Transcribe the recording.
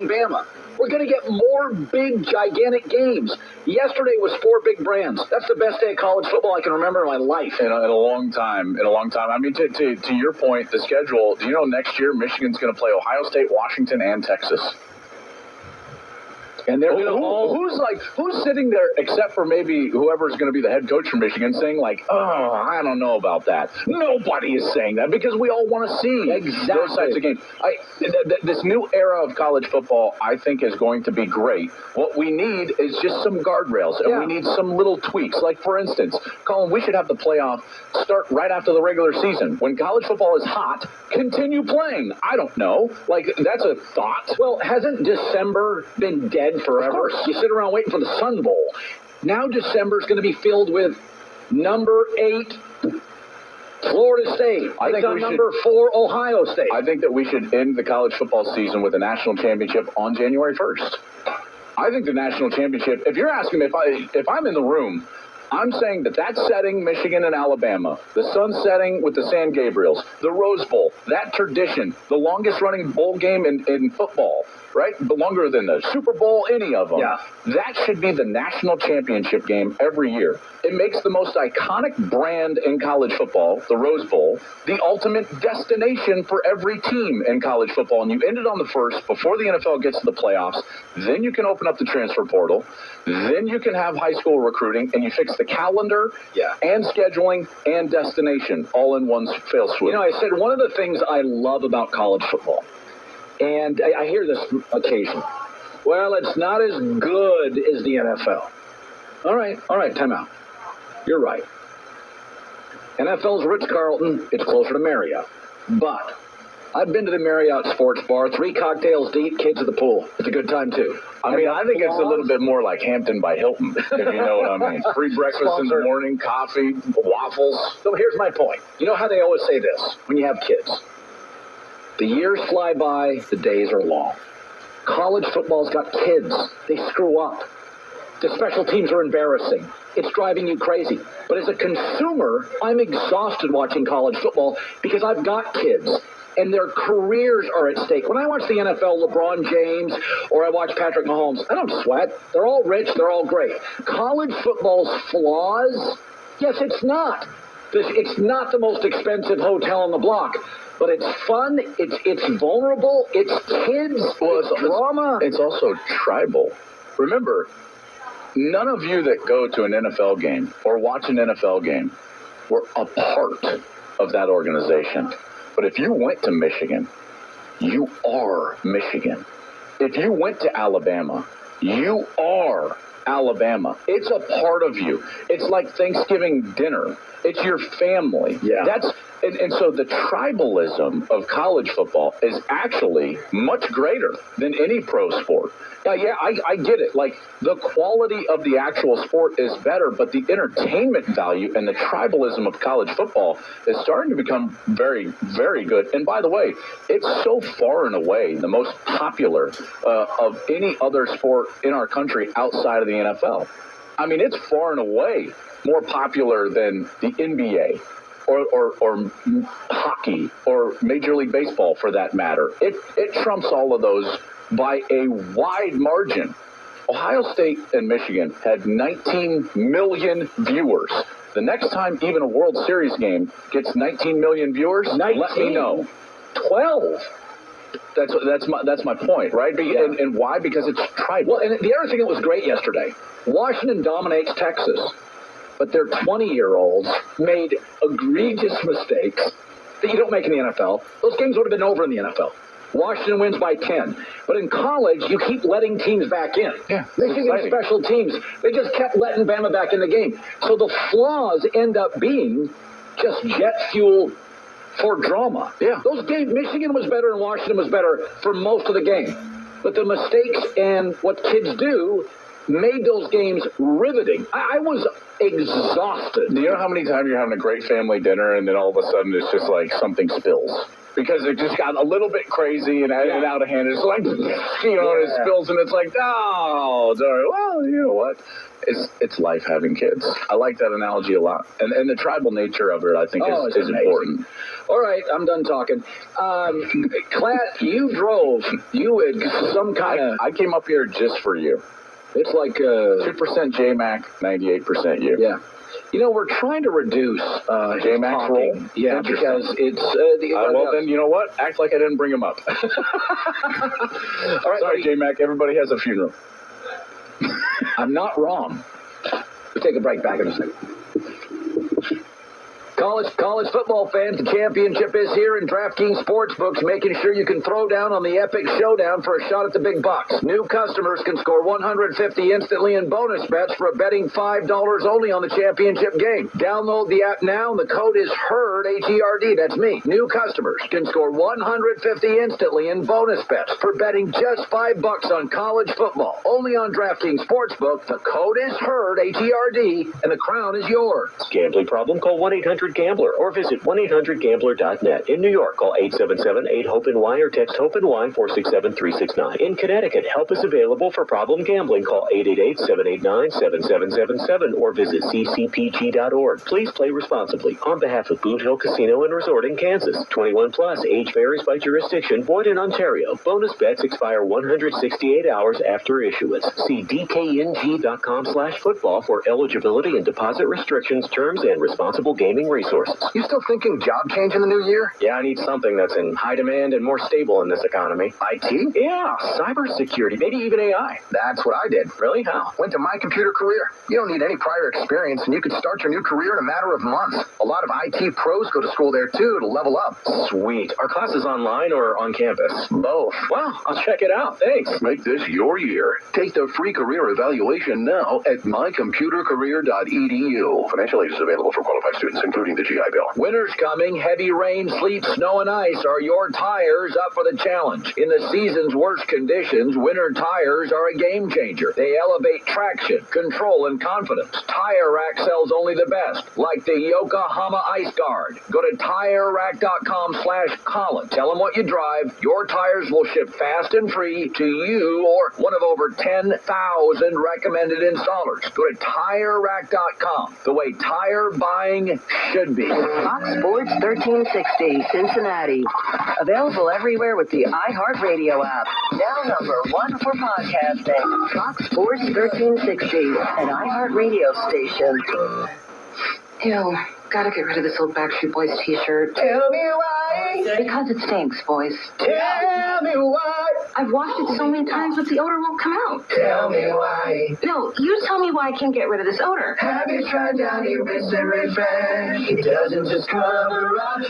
Bama. We're going to get more big, gigantic games. Yesterday was 4 big brands. That's the best day of college football I can remember in my life. In a long time. I mean, to your point, the schedule, do you know next year Michigan's going to play Ohio State, Washington, and Texas? And they're who's sitting there, except for maybe whoever's going to be the head coach from Michigan, saying like, oh, I don't know about that. Nobody is saying that because we all want to see those types of games. This new era of college football, I think, is going to be great. What we need is just some guardrails, and we need some little tweaks. Like, for instance, Colin, we should have the playoff start right after the regular season. When college football is hot, continue playing. I don't know. Like, that's a thought. Well, hasn't December been dead forever? You sit around waiting for the Sun Bowl. Now December is going to be filled with number 8 Florida State. I think number 4 Ohio State. I think that we should end the college football season with a national championship on January 1st. I think the national championship, if you're asking me if I'm in the room, I'm saying that setting, Michigan and Alabama, the sun setting with the San Gabriels, the Rose Bowl, that tradition, the longest running bowl game in football, right? Longer than the Super Bowl, any of them. Yeah. That should be the national championship game every year. It makes the most iconic brand in college football, the Rose Bowl, the ultimate destination for every team in college football. And you end it on the first before the NFL gets to the playoffs. Then you can open up the transfer portal. Then you can have high school recruiting, and you fix the calendar and scheduling and destination all in one fell swoop. You know, I said one of the things I love about college football, and I hear this occasionally, well, it's not as good as the NFL. All right, time out. You're right. NFL's Ritz-Carlton, it's closer to Marriott. But I've been to the Marriott Sports Bar, 3 cocktails deep, kids at the pool. It's a good time, too. I think it's a little bit more like Hampton by Hilton, if you know what I mean. Free breakfast in the morning, coffee, waffles. So here's my point. You know how they always say this when you have kids? The years fly by, the days are long. College football's got kids. They screw up. The special teams are embarrassing. It's driving you crazy. But as a consumer, I'm exhausted watching college football because I've got kids. And their careers are at stake. When I watch the NFL, LeBron James, or I watch Patrick Mahomes, I don't sweat. They're all rich. They're all great. College football's flaws? Yes, it's not. It's not the most expensive hotel on the block. But it's fun. It's vulnerable. It's kids. It's drama. It's also tribal. Remember, none of you that go to an NFL game or watch an NFL game were a part of that organization. But if you went to Michigan, you are Michigan. If you went to Alabama, you are Alabama. It's a part of you. It's like Thanksgiving dinner. It's your family. Yeah. And so the tribalism of college football is actually much greater than any pro sport. I get it. Like, the quality of the actual sport is better, but the entertainment value and the tribalism of college football is starting to become very, very good. And by the way, it's so far and away the most popular of any other sport in our country outside of the NFL. I mean, it's far and away more popular than the NBA. Or hockey, or Major League Baseball, for that matter. It trumps all of those by a wide margin. Ohio State and Michigan had 19 million viewers. The next time even a World Series game gets 19 million viewers, 19. Let me know. 12. That's my point, right? And why? Because it's tribal. Well, and the other thing that was great yesterday, Washington dominates Texas. But their 20-year-olds made egregious mistakes that you don't make in the NFL. Those games would have been over in the NFL. Washington wins by 10. But in college, you keep letting teams back in. Yeah, Michigan special teams, they just kept letting Bama back in the game. So the flaws end up being just jet fuel for drama. Yeah. Those games, Michigan was better and Washington was better for most of the game. But the mistakes and what kids do made those games riveting. I was exhausted. Do you know how many times you're having a great family dinner and then all of a sudden it's just like something spills? because it just got a little bit crazy and out of hand. It's like, it spills, and it's like, oh, sorry. Well, you know what? It's life having kids. I like that analogy a lot. And the tribal nature of it, I think, is important. All right, I'm done talking. Clat, you drove. You had some kind of... I came up here just for you. It's like... 2% J-Mac, 98% you. Yeah. You know, we're trying to reduce J-Mac's role. Yeah, because it's... well, then, you know what? Act like I didn't bring him up. All right, sorry, J-Mac. Everybody has a funeral. I'm not wrong. We'll take a break. Back in a second. College football fans, the championship is here, and DraftKings Sportsbook's making sure you can throw down on the epic showdown for a shot at the big bucks. New customers can score $150 instantly in bonus bets for a betting $5 only on the championship game. Download the app now, and the code is HERD, H-E-R-D, that's me. New customers can score $150 instantly in bonus bets for betting just $5 on college football. Only on DraftKings Sportsbook, the code is HERD, H-E-R-D, and the crown is yours. Gambling problem? Call 1-800-GAMBLER or visit 1-800-GAMBLER.net. In New York, call 877-8-HOPE-NY or text HOPE-NY 467-369. In Connecticut, help is available for problem gambling. Call 888-789-7777 or visit ccpg.org. Please play responsibly. On behalf of Boot Hill Casino and Resort in Kansas, 21 plus, age varies by jurisdiction, void in Ontario. Bonus bets expire 168 hours after issuance. See dkng.com/football for eligibility and deposit restrictions, terms, and responsible gaming resources. You still thinking job change in the new year? Yeah, I need something that's in high demand and more stable in this economy. IT? Yeah, cybersecurity, maybe even AI. That's what I did. Really? How? Went to My Computer Career. You don't need any prior experience, and you can start your new career in a matter of months. A lot of IT pros go to school there, too, to level up. Sweet. Are classes online or on campus? Both. Wow, I'll check it out. Thanks. Make this your year. Take the free career evaluation now at mycomputercareer.edu. Financial aid is available for qualified students, including the GI Bill. Winter's coming. Heavy rain, sleet, snow, and ice. Are your tires up for the challenge? In the season's worst conditions, winter tires are a game changer. They elevate traction, control, and confidence. Tire Rack sells only the best, like the Yokohama Ice Guard. Go to TireRack.com/Colin. Tell them what you drive. Your tires will ship fast and free to you or one of over 10,000 recommended installers. Go to TireRack.com. The way tire buying should be. Fox Sports 1360, Cincinnati. Available everywhere with the iHeartRadio app. Now #1 for podcasting. Fox Sports 1360, an iHeartRadio station. Ew, gotta get rid of this old Backstreet Boys t-shirt. Tell me why. Because it stinks, boys. Tell me why. I've washed it so many times, but the odor won't come out. Tell me why. No, you tell me why I can't get rid of this odor. Have you tried down your Rinse and Refresh? It doesn't just cover up.